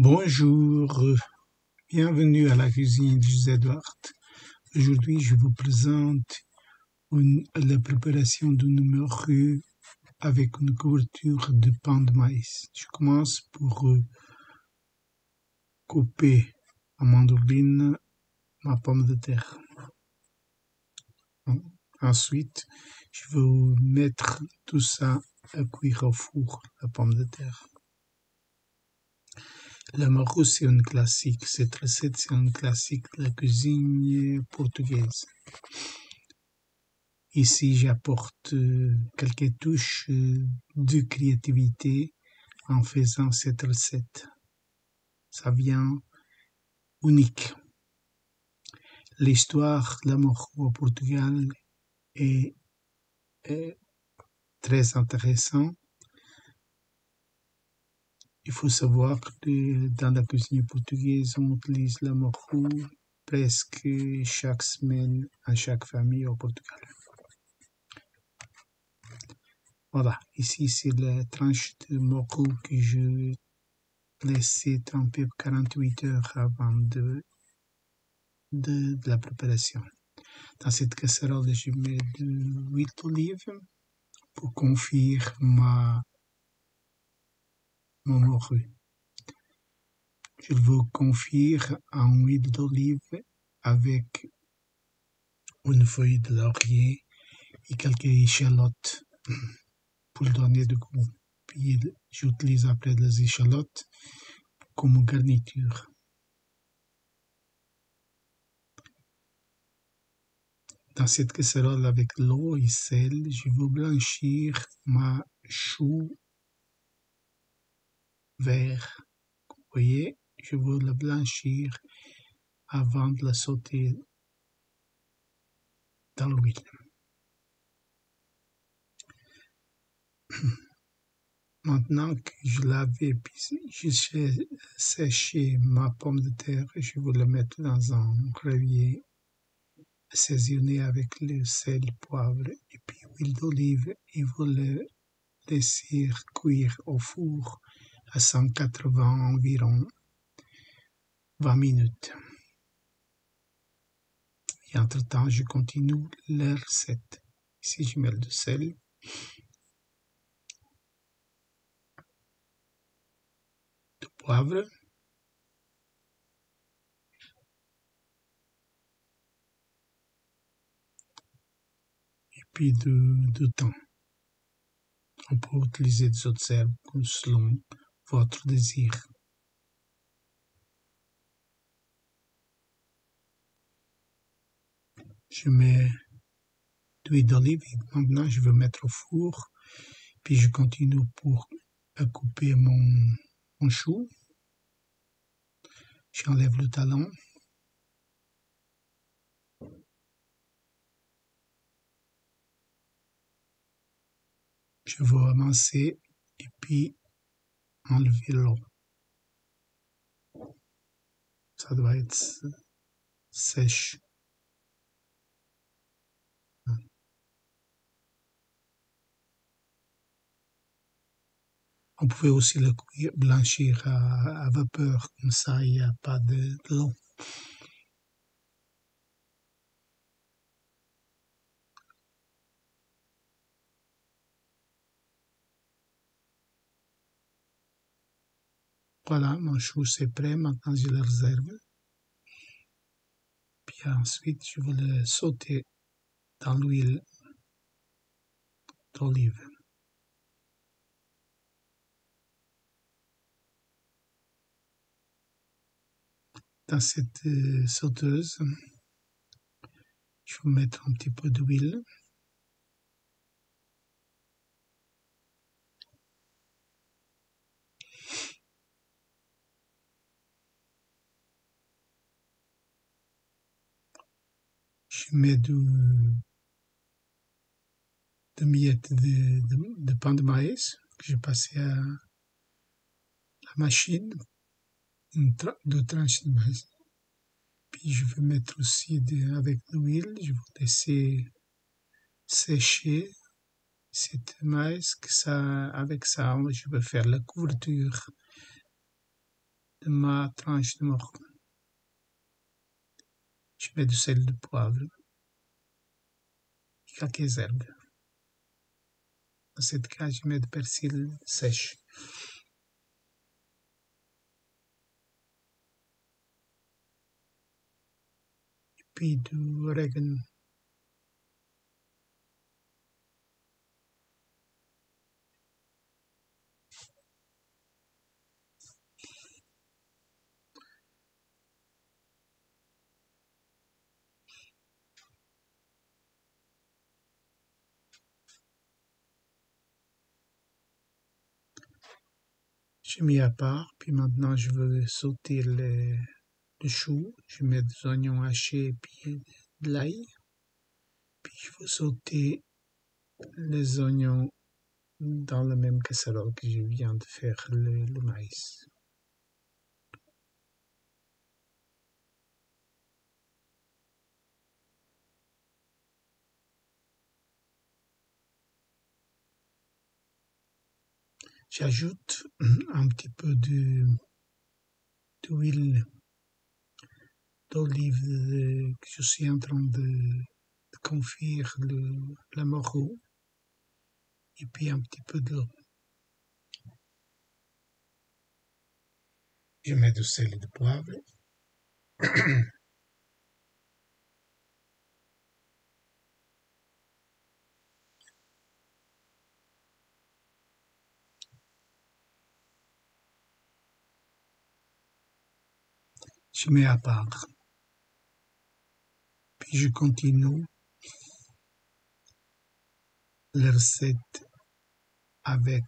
Bonjour, bienvenue à la cuisine de Edward. Aujourd'hui, je vous présente la préparation d'une morue avec une couverture de pain de maïs. Je commence pour couper en mandoline ma pomme de terre. Ensuite, je vais mettre tout ça à cuire au four, la pomme de terre. La morue, c'est une classique. Cette recette, c'est une classique de la cuisine portugaise. Ici, j'apporte quelques touches de créativité en faisant cette recette. Ça vient unique. L'histoire de la morue au Portugal est très intéressante. Il faut savoir que dans la cuisine portugaise, on utilise la morue presque chaque semaine à chaque famille au Portugal. Voilà, ici c'est la tranche de morue que je laissais tremper 48 heures avant de la préparation. Dans cette casserole, je mets de l'huile d'olive pour confire mon morue. Je veux confire en huile d'olive avec une feuille de laurier et quelques échalotes pour donner du goût. Puis j'utilise après les échalotes comme garniture. Dans cette casserole avec l'eau et sel, je veux blanchir ma chou vert. Vous voyez, je veux la blanchir avant de la sauter dans l'huile. Maintenant que je l'avais j'ai séché ma pomme de terre, je veux la mettre dans un gruyère assaisonné avec le sel, poivre et puis huile d'olive et vous le laisser cuire au four à 180 environ 20 minutes. Et entre-temps, je continue la recette. Ici, je mets du sel. Du poivre. Et puis du thym. On peut utiliser des autres herbes selon votre désir. Je mets de l'huile d'olive. Maintenant, je vais mettre au four. Puis je continue pour couper mon chou. J'enlève le talon. Je vais amasser et puis enlever l'eau. Ça doit être sèche. On pouvait aussi le blanchir à vapeur, comme ça il n'y a pas de l'eau. Voilà, mon chou c'est prêt, maintenant je le réserve. Puis ensuite je vais le sauter dans l'huile d'olive. Dans cette sauteuse, je vais mettre un petit peu d'huile. Je mets deux miettes de pain de maïs que j'ai passé à la machine, deux tranches de maïs. Puis je vais mettre aussi avec l'huile, je vais laisser sécher cette maïs, avec ça je vais faire la couverture de ma tranche de morue. Je mets du sel, de poivre et quelques herbes. Dans ce cas, je mets du persil sèche. Et puis du orégano. J'ai mis à part, puis maintenant je veux sauter le chou. Je mets des oignons hachés et puis de l'ail. Puis je veux sauter les oignons dans la même casserole que je viens de faire le maïs. J'ajoute un petit peu d'huile d'olive que je suis en train de confire la morue et puis un petit peu d'eau. Je mets du sel et du poivre. Je mets à part. Puis je continue la recette avec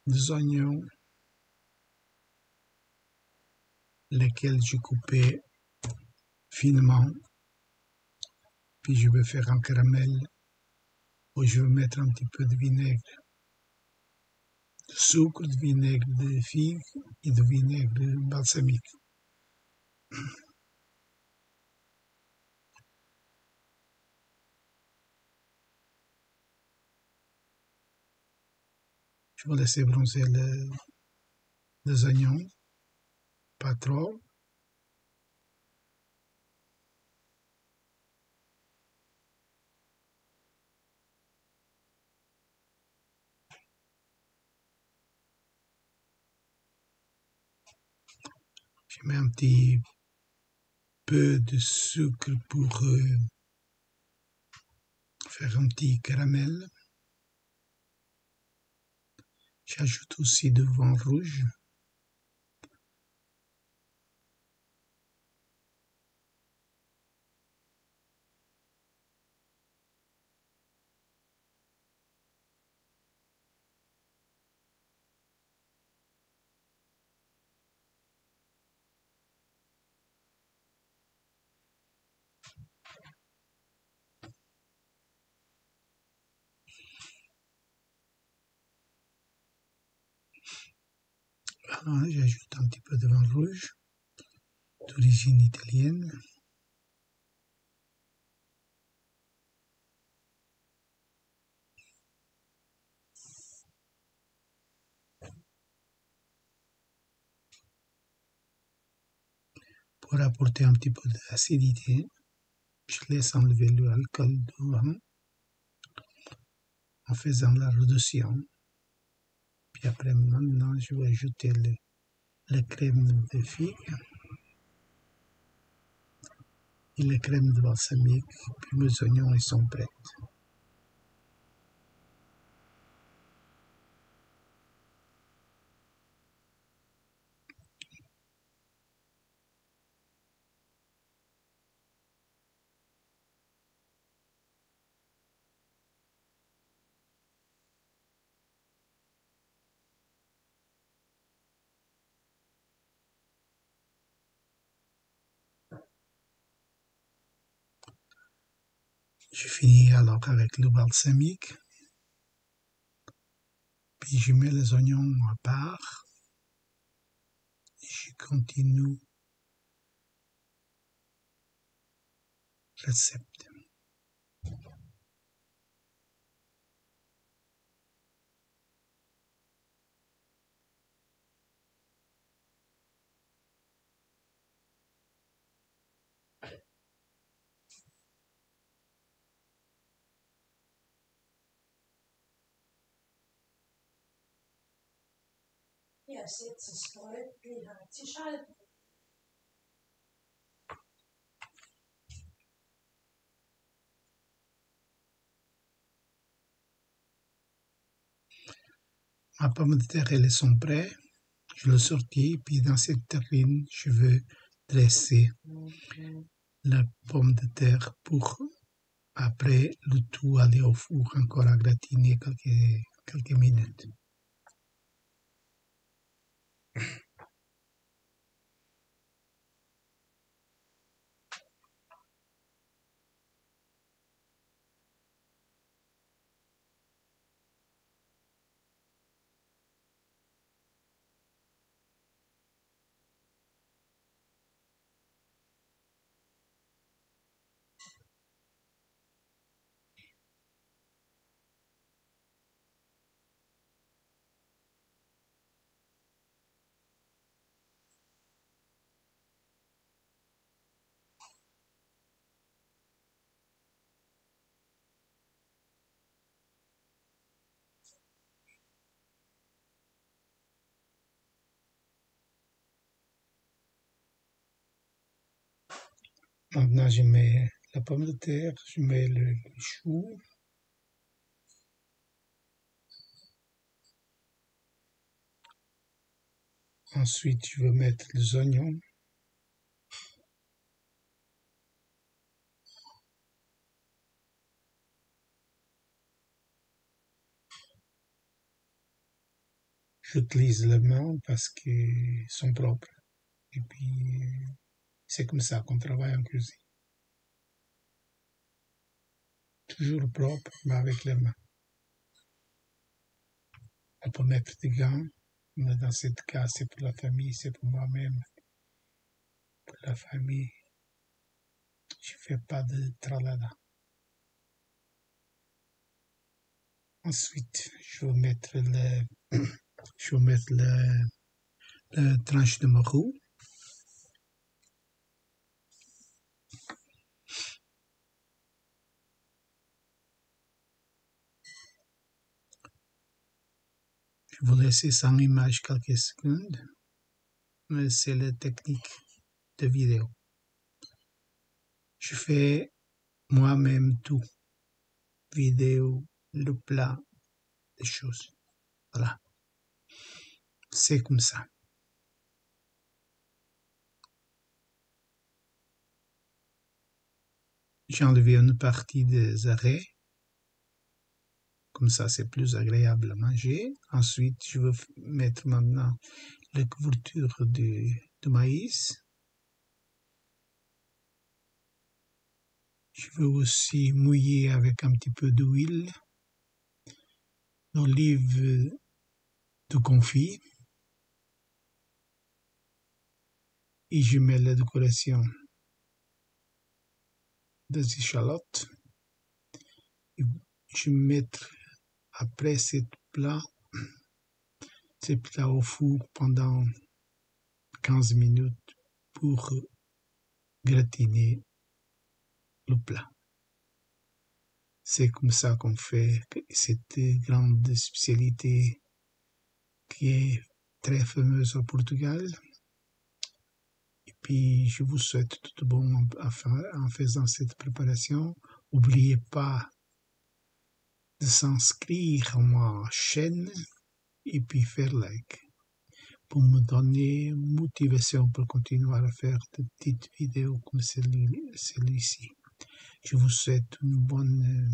des oignons, lesquels je coupais finement. Puis je vais faire un caramel où je vais mettre un petit peu de vinaigre, de sucre, de vinaigre de figue et de vinaigre balsamique. Je vais laisser bronzer les oignons, pas trop. Je mets un petit peu de sucre pour faire un petit caramel. J'ajoute aussi du vin rouge. Voilà, j'ajoute un petit peu de vin rouge d'origine italienne. Pour apporter un petit peu d'acidité, je laisse enlever l'alcool du vin en faisant la réduction. Puis après, maintenant, je vais ajouter la crème de figue et la crème de balsamique. Puis mes oignons, ils sont prêts. Je finis alors avec le balsamique. Puis je mets les oignons à part. Et je continue la recette. Ma pomme de terre, elles sont prêtes. Je le sortis, puis dans cette terrine, je veux dresser la pomme de terre pour après le tout aller au four encore à gratiner quelques minutes. Maintenant, je mets la pomme de terre, je mets le chou. Ensuite, je vais mettre les oignons. J'utilise les mains parce qu'ils sont propres. Et puis, c'est comme ça qu'on travaille en cuisine. Toujours propre, mais avec les mains. On peut mettre des gants, mais dans ce cas, c'est pour la famille, c'est pour moi-même. Pour la famille, je fais pas de tralala. Ensuite, je vais mettre la tranche de marou. Je vous laisse sans image quelques secondes, mais c'est la technique de vidéo. Je fais moi-même tout. Vidéo, le plat, les choses. Voilà. C'est comme ça. J'ai enlevé une partie des arrêts. Comme ça, c'est plus agréable à manger. Ensuite, je vais mettre maintenant la couverture de maïs. Je vais aussi mouiller avec un petit peu d'huile, d'olive de confit. Et je mets la décoration des échalotes. Et je vais mettre après ce plat au four pendant 15 minutes pour gratiner le plat. C'est comme ça qu'on fait cette grande spécialité qui est très fameuse au Portugal. Et puis, je vous souhaite tout bon en faisant cette préparation. N'oubliez pas de s'inscrire à ma chaîne et puis faire like pour me donner motivation pour continuer à faire de petites vidéos comme celui-ci. Je vous souhaite une bonne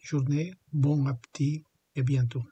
journée, bon appétit et à bientôt.